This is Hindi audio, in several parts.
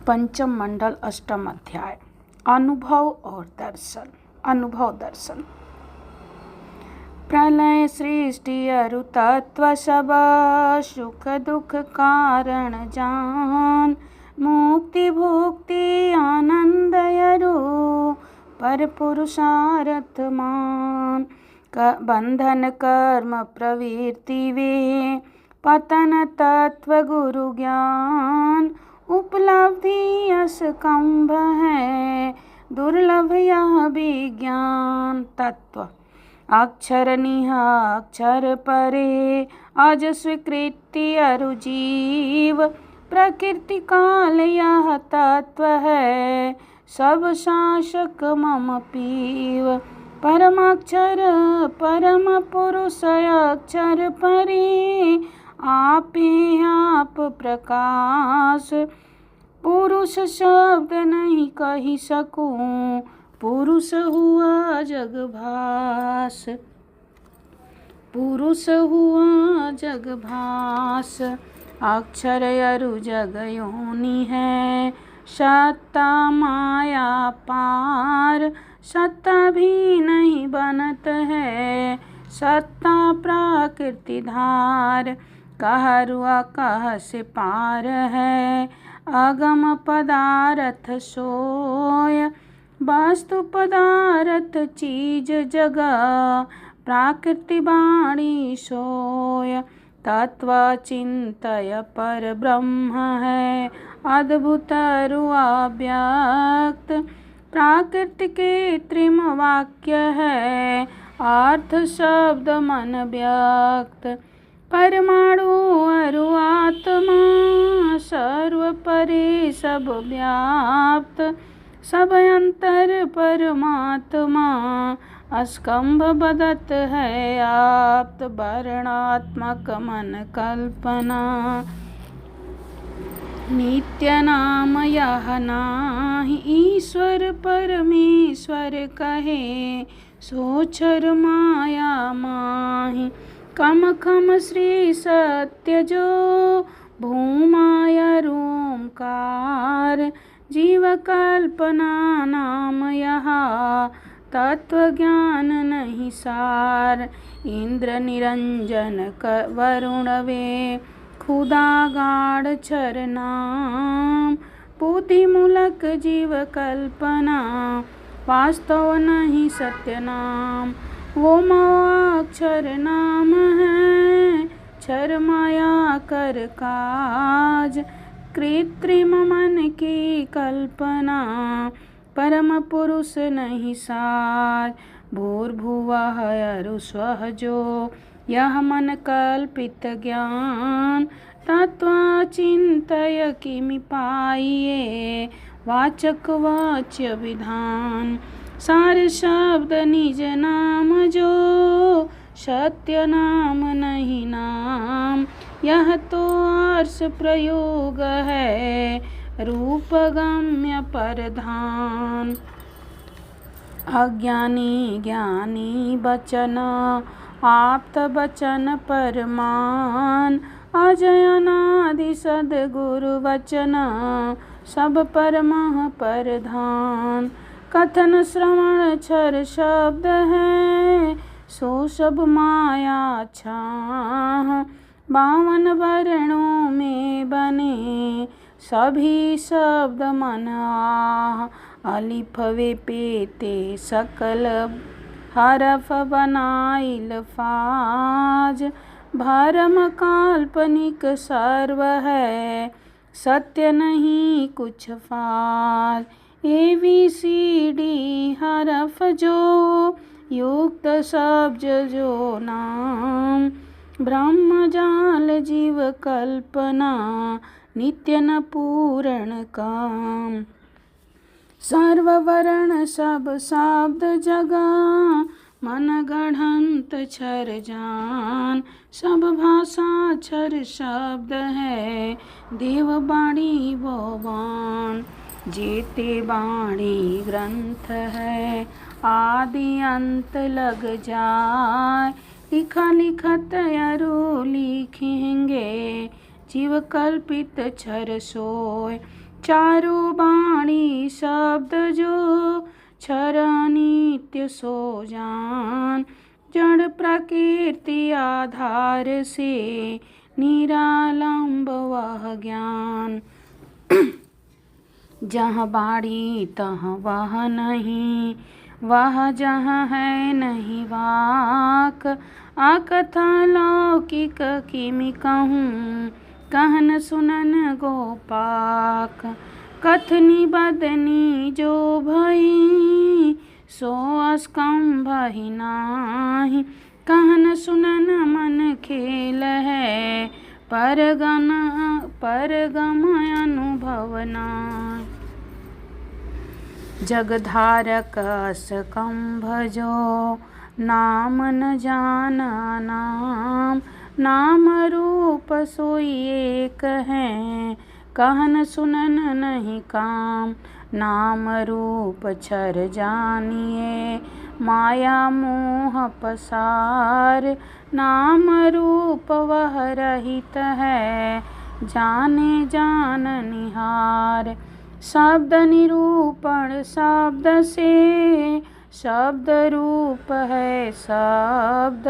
पंचम मंडल अष्टम अध्याय अनुभव और दर्शन। अनुभव दर्शन। प्रलय सृष्टि अरु तत्व सब सुख दुख कारण जान, मुक्ति भुक्ति आनंद अरु पर पुरुषार्थ मान। बंधन कर्म प्रवृत्ति वे पतन तत्व गुरु ज्ञान, उपलब्धि असंभव है दुर्लभ यह विज्ञान। तत्व अक्षर निह अक्षर परे अज स्वीकृति अरु जीव, प्रकृति काल यह तत्व है सब शासक मम पीव। परमाक्षर परम पुरुष अक्षर परे आपे आप प्रकाश, पुरुष शब्द नहीं कही सकूं पुरुष हुआ जगभास। पुरुष हुआ जगभास अक्षर अरु जग योनि है सत्ता माया पार, सत्ता भी नहीं बनत है सत्ता प्रकृति धार। कहरुआ कह से पार है अगम पदार्थ सोय, वस्तु पदार्थ चीज जगह प्रकृति वाणी सोय। तत्व चिंतय पर ब्रह्म है अद्भुत अव्यक्त, प्राकृत कृत्रिम वाक्य है अर्थ शब्द मन व्यक्त। परमाणु अरु आत्मा सर्व परे सब व्याप्त, सब अंतर परमात्मा अस्कंभ बदत है आप्त। वर्णात्मक मन कल्पना नित्य नाम यह नाहि, ईश्वर परमेश्वर कहे सोचर माया माहि। कम खम श्री सत्य जो भूमाया रोमकार, जीव कल्पना नाम यहा तत्व ज्ञान नहीं सार। इंद्र निरंजन वरुण वे खुदा गाढ़ छर नाम, बुद्धि मूलक जीव कल्पना वास्तव नहीं सत्य नाम। वो अक्षर नाम है क्षर माया कर काज, कृत्रिम मन की कल्पना परम पुरुष नहीं साज। भूर्भुवः अरु स्वः जो यह मन कल्पित ज्ञान, तत्व चिंतय किमि पाइये वाचक वाच्य विधान। सार शब्द निज नाम जो सत्य नाम नहीं नाम, यह तो अर्थ प्रयोग है रूप गम्य परधान। अज्ञानी ज्ञानी बचन आप्त बचन परमान, अजय अनादि सद्गुरु वचन सब परमः परधान। कथन श्रवण क्षर शब्द है सो सब माया छाह, 52 वर्णों में बने सभी शब्द मन आह। अलिफ वे पेते सकल हरफ बनाइल फाज, भरम काल्पनिक सर्व है सत्य नहीं कुछ फाज। ABCD हरफ जो युक्त शब्द जो नाम, ब्रह्म जाल जीव कल्पना नित्य न पूर्ण काम। सर्व वर्ण सब शब्द जगा मन गढ़ंत छर जान, सब भाषा छर शब्द है देव बाणी वो बाण। जेते बाणी ग्रंथ है आदि अंत लग जाए, लिखा लिखत अरु लिखेंगे जीव कल्पित छर सोय। चारों वाणी शब्द जो क्षर नित्य सो जान, जड़ प्रकृति आधार से निरालंब वह ज्ञान। जहाँ बाड़ी तहाँ वह नहीं, वह जहाँ है नहीं वाक। आकथा लौकिक किमि कहूँ, कहन सुनन गोपाक। कथनी बदनी जो भई, सो अस्कम्भ ही नाही। कहन सुनन मन खेल है, परगम अनुभव नाय। जगधारक अस्कम्भ जो, नाम न जाना नाम। नाम रूप सोई एक है, कहन सुनन नहीं काम। नाम रूप छर जानिए, माया मोह पसार। नाम रूप वह रहित है, जाने जान निहार। शब्द निरूपण शब्द से, शब्द रूप है शब्द।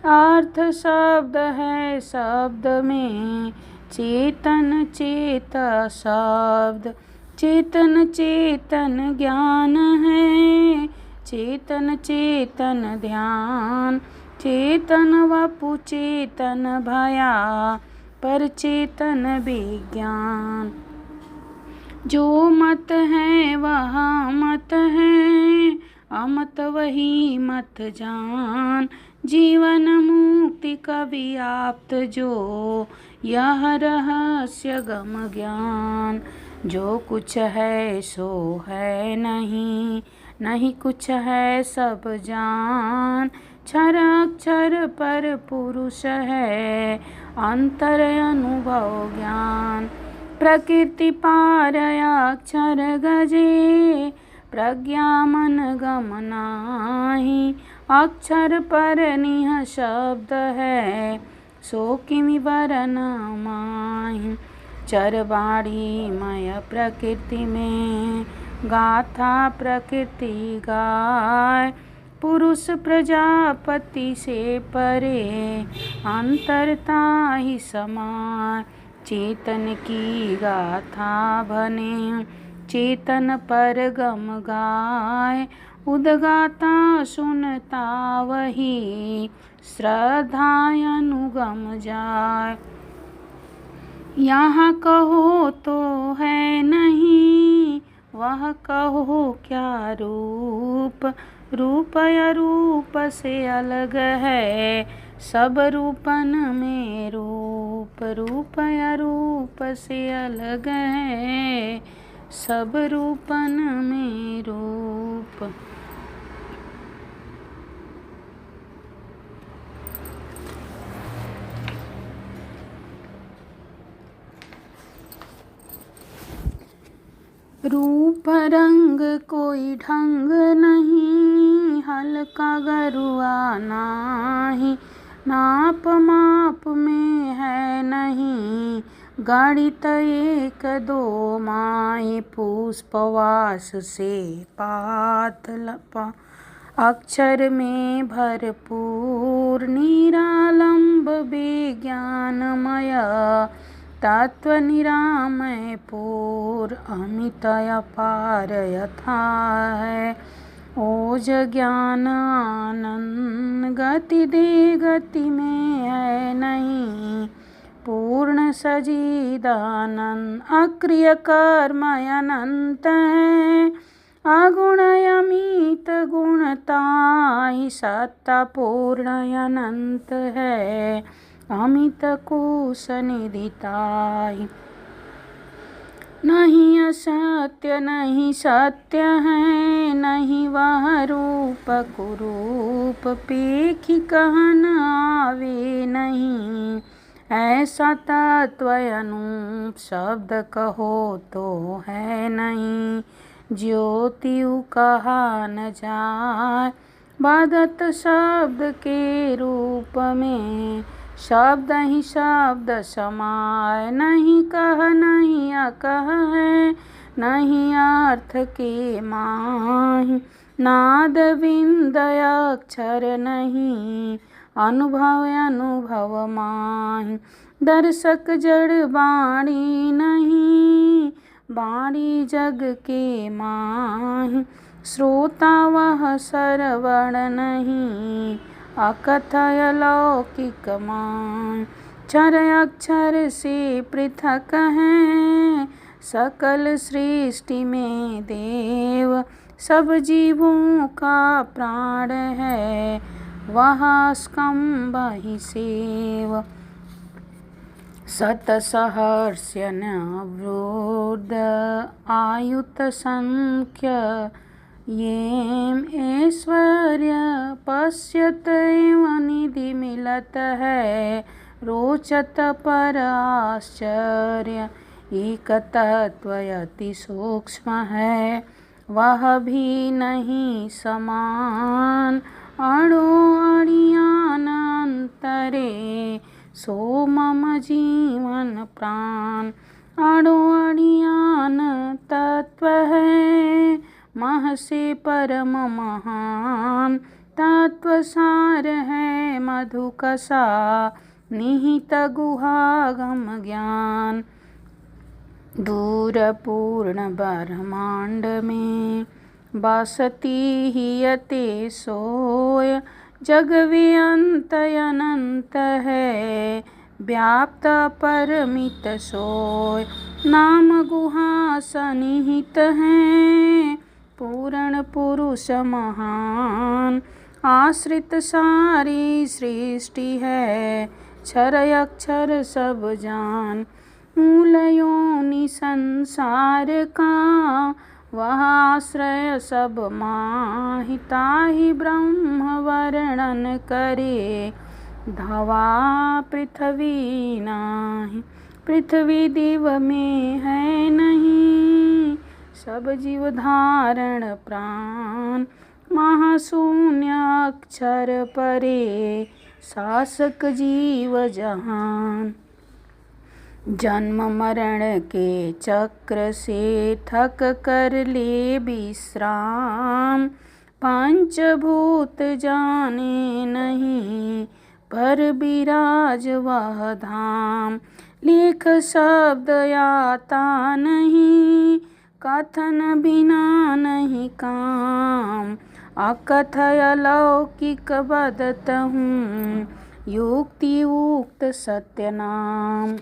अर्थ शब्द है शब्द में, चेतन चेत शब्द। चेतन चेतन ज्ञान है, चेतन चेतन ध्यान। चेतन वपु चेतन भया, पर चेतन विज्ञान। जो मत है वह मत है, अमत वही मत जान। जीवन मुक्ति का व्याप्त जो, यह रहस्य गम ज्ञान। जो कुछ है सो है नहीं, नहीं कुछ है सब जान। क्षर अक्षर पर पुरुष है, अंतर अनुभव ज्ञान। प्रकृति पार अक्षर गजे, प्रज्ञा मन गम नाही। अक्षर पर निह शब्द है, सो किमि वरन माहि। चर वाणी मय प्रकृति में, गाथा प्रकृति गाय। पुरुष प्रजापति से परे, अंतरता ही समाय। चेतन की गाथा बने, चेतन पर गम गाय। उदगाता सुनता वही, श्रद्धा अनुगम जाय। यहाँ कहो तो है नहीं, वह कहो क्या रूप। रूप अरूप से अलग है, सब रूपन में रूप। रूप अरूप से अलग है, सब रूपन में रूप। रूप रंग कोई ढंग नहीं, हल्का गरुआ नाही। नाप माप में है नहीं, गणित एक दो माही। पुष्पवास से पातलपा, अक्षर में भरपूर। निरालंब विज्ञानमय, तत्व निरामय पूर। अमित अपार यथा है, ओज ज्ञान आनंद। गति दे गति में है नहीं, पूर्ण सजीदानंद। अक्रिय कर्म अनंत है, अगुण अमित गुणता ही। सत्ता पूर्ण अनंत है, अमित कोश निधिताई। नहीं असत्य नहीं सत्य है, नहीं वह रूप कुरूप। पेखी कहन आवे नहीं, ऐसा तत्व अनूप। शब्द कहो तो है नहीं, ज्योतियु कहा न जाय। बाधत शब्द के रूप में, शब्द ही शब्द समाय, नहीं कह नहीं अकह है, नहीं अर्थ के माही। नाद बिंद अक्षर नहीं, अनुभव अनुभव माही। दर्शक जड़ बाणी नहीं, बाणी जग के माही। श्रोता वह श्रवण नहीं, अकथय लौकिक मान। क्षर अक्षर से पृथक हैं, सकल सृष्टि में देव। सब जीवों का प्राण है, वह स्कंभ ही सेव। सतसहस्र वृद्ध आयुत संख्य, येम ऐश्वर्य पश्यत एवं निधि मिलत है। रोचत पर आश्चर्य, एक तत्व अति सूक्ष्म है, वह भी नहीं समान। अणु अणियान अंतरे, सो मम जीवन प्राण। अणु अणियान तत्व है, मह से परम महान। तत्व सार है मधु कसा, निहित गुहागम ज्ञान। दूर पूर्ण ब्रह्मांड में, बसती ही यते सोय। जग व्यंत अनंत है, व्याप्त परमित सोय। नाम गुहा सनिहित हैं, पूर्ण पुरुष महान। आश्रित सारी सृष्टि है, क्षर अक्षर सब जान। मूल योनि संसार का, वह आश्रय सब माहि। ताहि ब्रह्म वर्णन करे, धवा पृथ्वी नाही। पृथ्वी दिव में है नहीं, सब जीव धारण प्राण। महाशून्य अक्षर परे, शासक जीव जहान। जन्म मरण के चक्र से थक कर ले विश्राम। पंचभूत जाने नहीं, पर विराज वह धाम। लेख शब्द आता नहीं, कथन बिना नहीं काम। अकथय अलौकिक बदत हूँ, युक्ति उक्त सत्य नाम।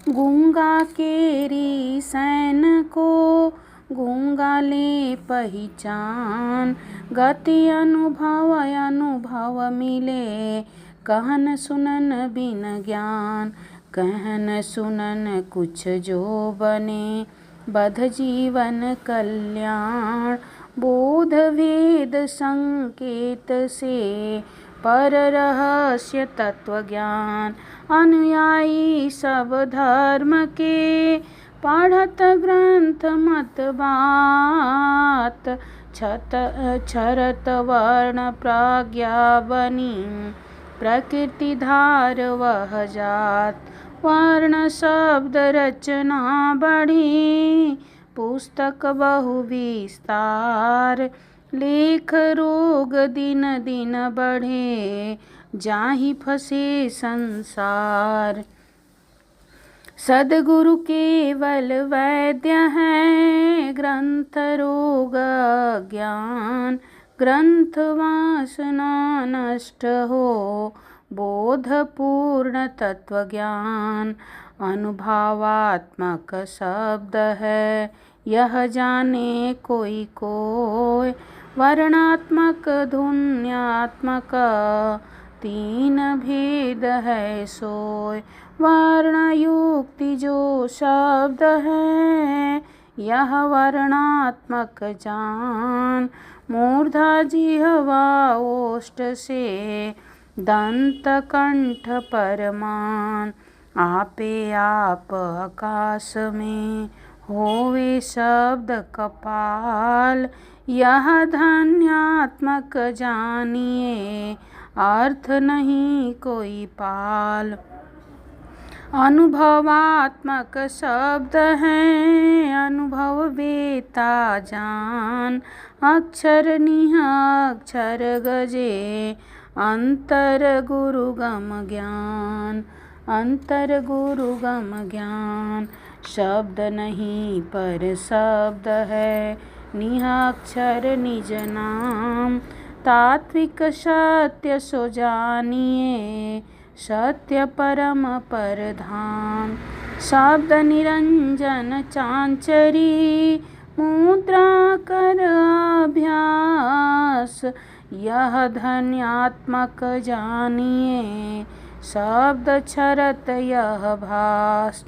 गूंगा केरी सैन को, गूंगा ले पहचान। गति अनुभव अनुभव मिले, कहन सुनन बिन ज्ञान। कहन सुनन कुछ जो बने, बध जीवन कल्याण। बोध वेद संकेत से, पर रहस्य तत्व ज्ञान। अनुयायी सब धर्म के, पढ़त ग्रंथ मत बात। क्षरत वर्ण प्रज्ञा बनी, प्रकृति धार वह जात। वर्ण शब्द रचना बढ़ी, पुस्तक बहु विस्तार। लेख रोग दिन दिन बढ़े, जाहि फंसे संसार। सद्गुरु केवल वैद्य है, ग्रंथ रोग ज्ञान। ग्रंथ वासना नष्ट हो, बोध पूर्ण तत्व ज्ञान। अनुभवात्मक शब्द है, यह जाने कोई कोय। वर्णात्मक ध्वन्यात्मक, तीन भेद है सोय। वर्ण युक्ति जो शब्द है, यह वर्णात्मक जान। मूर्धा जिह्वा ओष्ठ से, दंत कंठ परमान। आपे आप आकाश में, होवे शब्द कपाल। यह ध्यानात्मक जानिए, अर्थ नहीं कोई पाल। अनुभवात्मक शब्द है अनुभव वेता जान। अक्षर निहाक्षर गजे अंतर गुरु गम ज्ञान। अंतर गुरु गम ज्ञान। शब्द नहीं पर शब्द है निहाक्षर निज नाम। तात्विक सत्य सो जानिए सत्य परम परधाम। शब्द निरंजन चांचरी मुद्रा कर अभ्यास। यह धन्यात्मक जानिए शब्द क्षरत यह भास।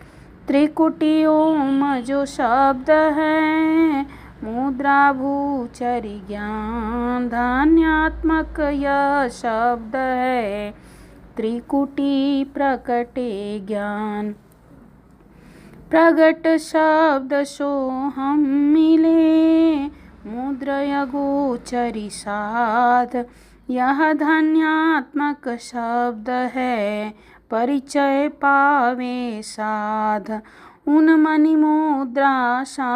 त्रिकुटी ओम जो शब्द है मुद्रा भूचरी ज्ञान। धन्यात्मक यह शब्द है त्रिकुटी प्रकटे ज्ञान। प्रगट शब्द सो हम मिले मुद्रय गोचरी साध। यह धन्यात्मक शब्द है परिचय पावे साध। उन मणि मुद्रा